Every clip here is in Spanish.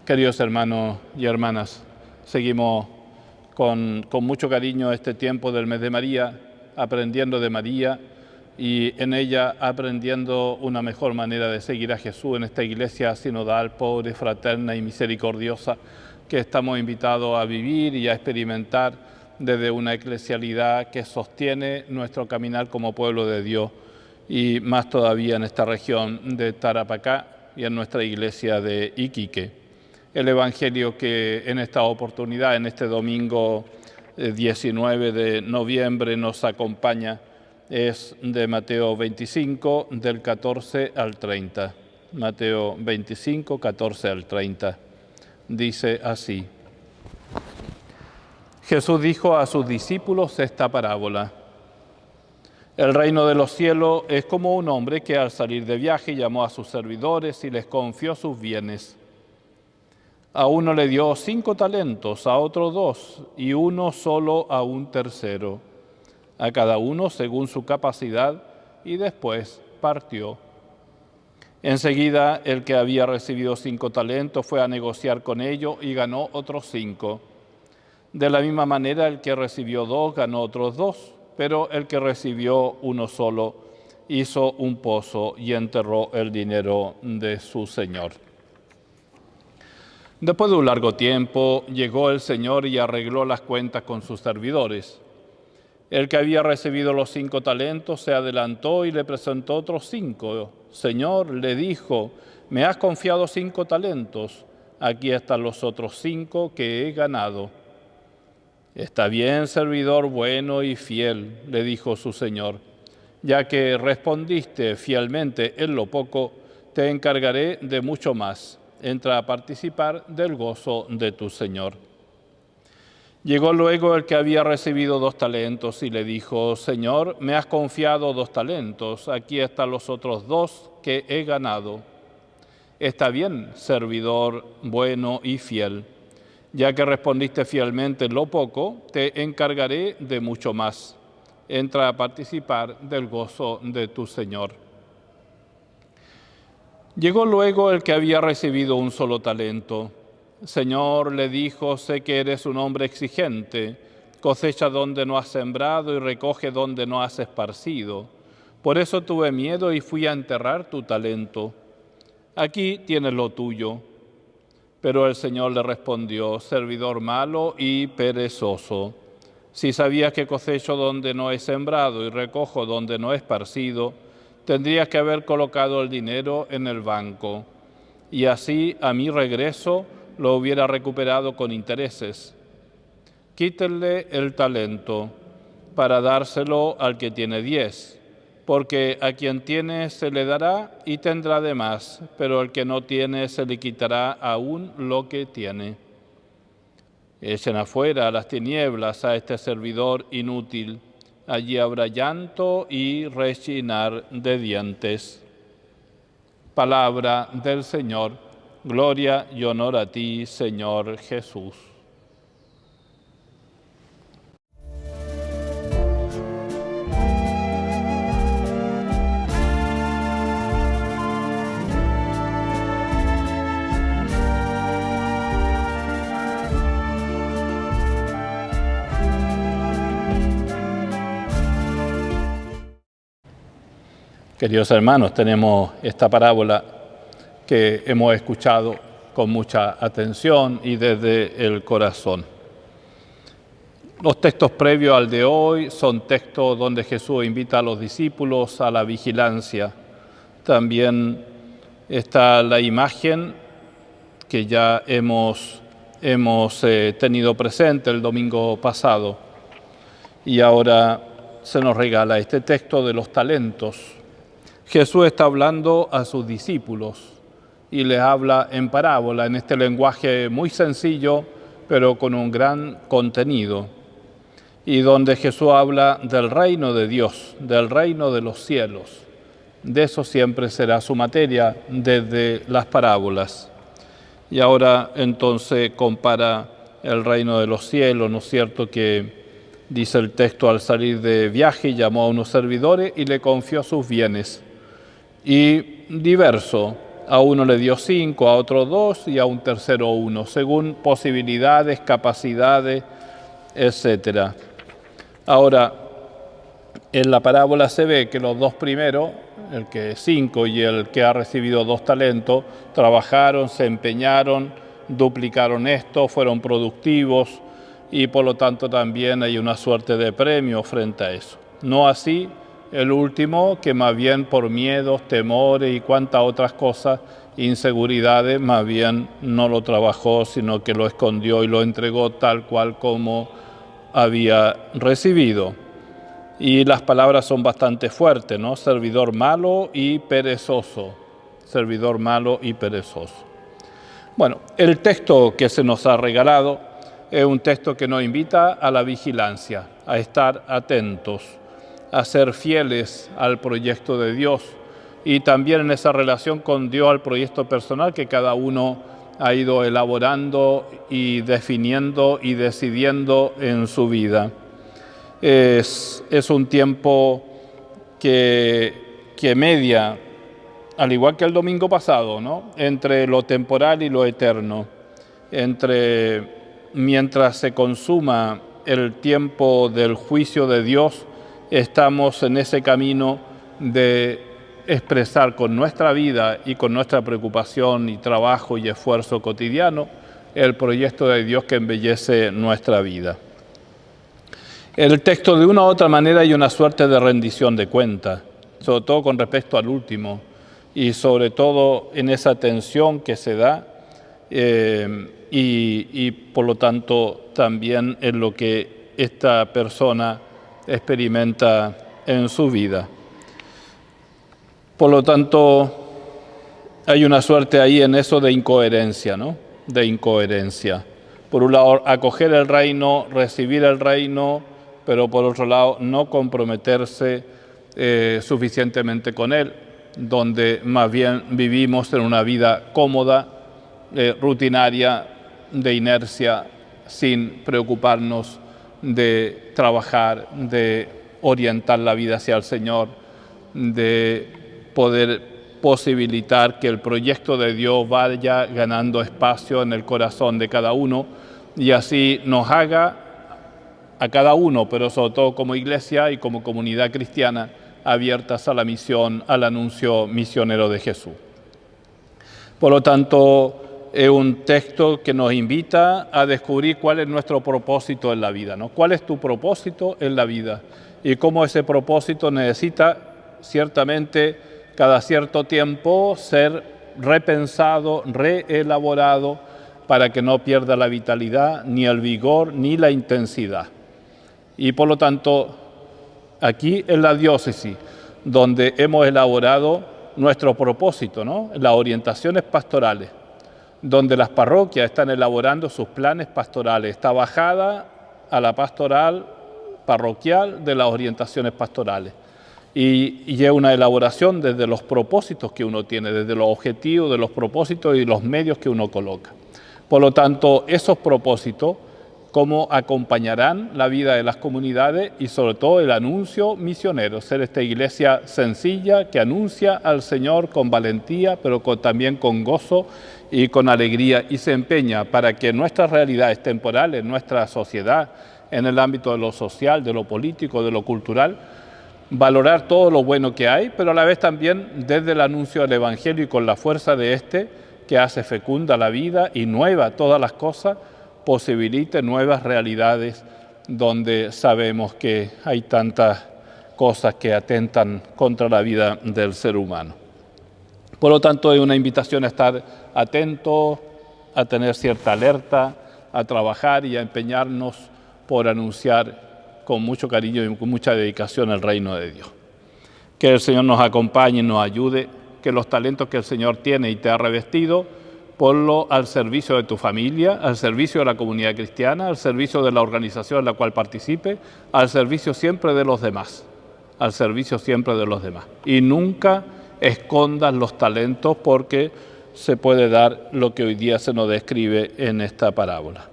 Queridos hermanos y hermanas, seguimos con mucho cariño este tiempo del mes de María, aprendiendo de María y en ella aprendiendo una mejor manera de seguir a Jesús en esta iglesia sinodal, pobre, fraterna y misericordiosa que estamos invitados a vivir y a experimentar desde una eclesialidad que sostiene nuestro caminar como pueblo de Dios y más todavía en esta región de Tarapacá y en nuestra iglesia de Iquique. El Evangelio que en esta oportunidad, en este domingo 19 de noviembre, nos acompaña es de Mateo 25, del 14 al 30. Mateo 25, 14 al 30. Dice así: Jesús dijo a sus discípulos esta parábola. El reino de los cielos es como un hombre que al salir de viaje llamó a sus servidores y les confió sus bienes. A uno le dio 5 talentos, a otro 2, y uno solo a un tercero, a cada uno según su capacidad, y después partió. Enseguida el que había recibido 5 talentos fue a negociar con ellos y ganó otros 5. De la misma manera el que recibió 2 ganó otros 2, pero el que recibió uno solo hizo un pozo y enterró el dinero de su señor. Después de un largo tiempo, llegó el Señor y arregló las cuentas con sus servidores. El que había recibido los 5 talentos se adelantó y le presentó otros 5. Señor, le dijo, me has confiado 5 talentos, aquí están los otros 5 que he ganado. Está bien, servidor bueno y fiel, le dijo su Señor. Ya que respondiste fielmente en lo poco, te encargaré de mucho más. Entra a participar del gozo de tu Señor. Llegó luego el que había recibido 2 talentos y le dijo, Señor, me has confiado 2 talentos, aquí están los otros 2 que he ganado. Está bien, servidor bueno y fiel. Ya que respondiste fielmente en lo poco, te encargaré de mucho más. Entra a participar del gozo de tu Señor. Llegó luego el que había recibido un solo talento. Señor, le dijo, sé que eres un hombre exigente, cosecha donde no has sembrado y recoge donde no has esparcido. Por eso tuve miedo y fui a enterrar tu talento. Aquí tienes lo tuyo. Pero el Señor le respondió, servidor malo y perezoso. Si sabías que cosecho donde no he sembrado y recojo donde no he esparcido, tendrías que haber colocado el dinero en el banco, y así a mi regreso lo hubiera recuperado con intereses. Quítenle el talento para dárselo al que tiene 10, porque a quien tiene se le dará y tendrá de más, pero al que no tiene se le quitará aún lo que tiene. Echen afuera a las tinieblas a este servidor inútil. Allí habrá llanto y rechinar de dientes. Palabra del Señor. Gloria y honor a ti, Señor Jesús. Queridos hermanos, tenemos esta parábola que hemos escuchado con mucha atención y desde el corazón. Los textos previos al de hoy son textos donde Jesús invita a los discípulos a la vigilancia. También está la imagen que ya hemos tenido presente el domingo pasado y ahora se nos regala este texto de los talentos. Jesús está hablando a sus discípulos y les habla en parábola, en este lenguaje muy sencillo, pero con un gran contenido. Y donde Jesús habla del reino de Dios, del reino de los cielos. De eso siempre será su materia desde las parábolas. Y ahora entonces compara el reino de los cielos, ¿no es cierto? Que dice el texto, al salir de viaje llamó a unos servidores y le confió sus bienes. Y diverso, A uno le dio 5, a otro 2 y a un tercero 1, según posibilidades, capacidades, etc. Ahora, en la parábola se ve que los dos primeros, el que 5 y el que ha recibido 2 talentos, trabajaron, se empeñaron, duplicaron esto, fueron productivos y por lo tanto también hay una suerte de premio frente a eso. No así el último, que más bien por miedos, temores y cuantas otras cosas, inseguridades, más bien no lo trabajó, sino que lo escondió y lo entregó tal cual como había recibido. Y las palabras son bastante fuertes, ¿no? Servidor malo y perezoso. Servidor malo y perezoso. Bueno, el texto que se nos ha regalado es un texto que nos invita a la vigilancia, a estar atentos, a ser fieles al proyecto de Dios y también en esa relación con Dios al proyecto personal que cada uno ha ido elaborando y definiendo y decidiendo en su vida. Es un tiempo que media, al igual que el domingo pasado, ¿no?, entre lo temporal y lo eterno, mientras se consuma el tiempo del juicio de Dios, estamos en ese camino de expresar con nuestra vida y con nuestra preocupación y trabajo y esfuerzo cotidiano el proyecto de Dios que embellece nuestra vida. En el texto, de una u otra manera, hay una suerte de rendición de cuentas, sobre todo con respecto al último, y sobre todo en esa tensión que se da, y por lo tanto también en lo que esta persona experimenta en su vida. Por lo tanto, hay una suerte ahí en eso de incoherencia, ¿no? De incoherencia. Por un lado, acoger el reino, recibir el reino, pero por otro lado, no comprometerse suficientemente con él, donde más bien vivimos en una vida cómoda, rutinaria, de inercia, sin preocuparnos de trabajar, de orientar la vida hacia el Señor, de poder posibilitar que el proyecto de Dios vaya ganando espacio en el corazón de cada uno y así nos haga a cada uno, pero sobre todo como iglesia y como comunidad cristiana, abiertas a la misión, al anuncio misionero de Jesús. Por lo tanto, es un texto que nos invita a descubrir cuál es nuestro propósito en la vida, ¿no? ¿Cuál es tu propósito en la vida? Y cómo ese propósito necesita, ciertamente, cada cierto tiempo, ser repensado, reelaborado, para que no pierda la vitalidad, ni el vigor, ni la intensidad. Y por lo tanto, aquí en la diócesis, donde hemos elaborado nuestro propósito, ¿no?, las orientaciones pastorales, donde las parroquias están elaborando sus planes pastorales, está bajada a la pastoral parroquial de las orientaciones pastorales. Y es una elaboración desde los propósitos que uno tiene, desde los objetivos, de los propósitos y los medios que uno coloca. Por lo tanto, esos propósitos, cómo acompañarán la vida de las comunidades y sobre todo el anuncio misionero, ser esta iglesia sencilla que anuncia al Señor con valentía, pero también con gozo y con alegría, y se empeña para que nuestras realidades temporales, nuestra sociedad, en el ámbito de lo social, de lo político, de lo cultural, valorar todo lo bueno que hay, pero a la vez también desde el anuncio del Evangelio y con la fuerza de este, que hace fecunda la vida y nueva todas las cosas, posibilite nuevas realidades donde sabemos que hay tantas cosas que atentan contra la vida del ser humano. Por lo tanto, es una invitación a estar atentos, a tener cierta alerta, a trabajar y a empeñarnos por anunciar con mucho cariño y con mucha dedicación el reino de Dios. Que el Señor nos acompañe y nos ayude, que los talentos que el Señor tiene y te ha revestido, ponlo al servicio de tu familia, al servicio de la comunidad cristiana, al servicio de la organización en la cual participe, al servicio siempre de los demás, al servicio siempre de los demás. Y nunca escondas los talentos porque se puede dar lo que hoy día se nos describe en esta parábola.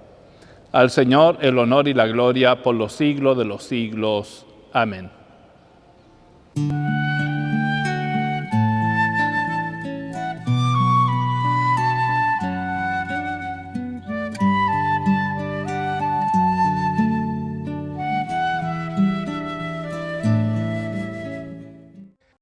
Al Señor el honor y la gloria por los siglos de los siglos. Amén.